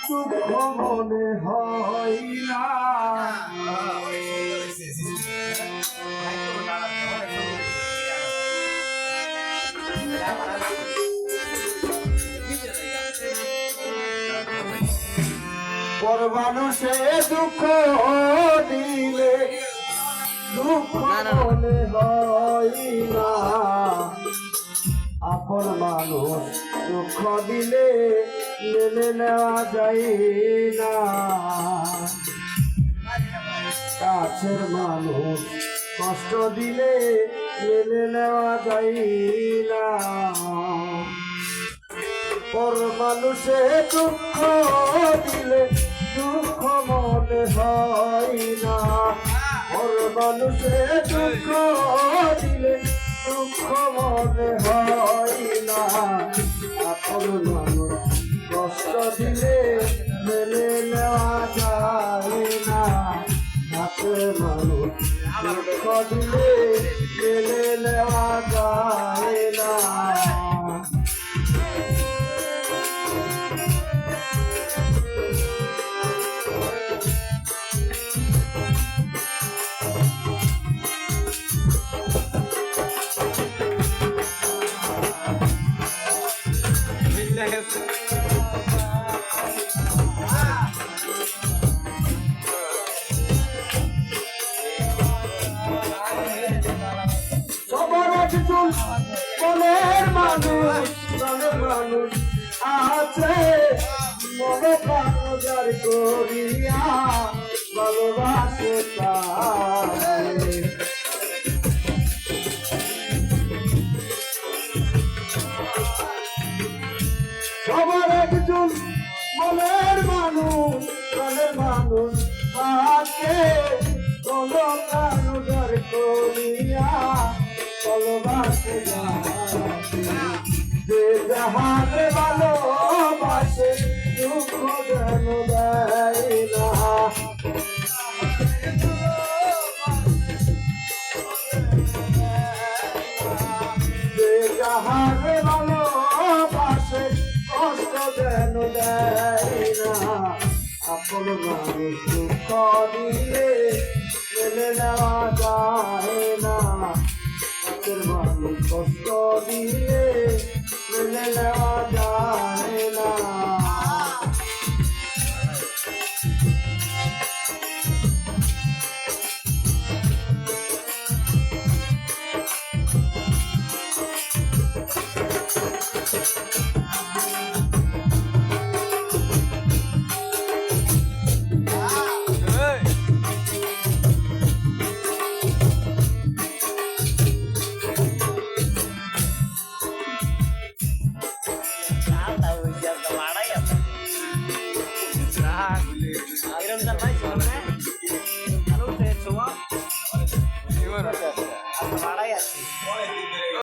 দুঃখ মনে হয় না। পর মানুষে দুঃখ দিলে দুঃখ মনে হয় না, আপন মানুষ দুঃখ দিলে মেনে নেওয়া যায় না। কাছের মানুষ কষ্ট দিলে মেনে নেওয়া যায় না। পর মানুষে দুঃখ দিলে দুঃখ মনে হয় না, পর মানুষে দুঃখ দিলে দুঃখ মনে হয় না। আপন মানুষ কষ্ট দিলে মেনে নেওয়া যায় না। আপন মানুষ দুঃখ দিলে মেনে নেওয়া যায় না। সবার একজন মনের মানুষ, মনের মানুষ আছে, মনে কাজার করিয়া ভালোবাসে তাই। সবার একজন মনের মানুষ, মনের মানুষ আছে, কোনো কারণের করিয়া ভালোবাসে যে যাহাকে ভালোবাসে দুঃখ যেন দেয় না। যে যাহাকে ভালোবাসে কষ্ট যেন দেয় না। আপন মানুষ দুঃখ দিলে মেনে নেওয়া যায় না। কাছের মানুষ কষ্ট দিলে মেনে নেওয়া যায় না। Iron dan lain sebagainya. Kalau saya semua, gimana?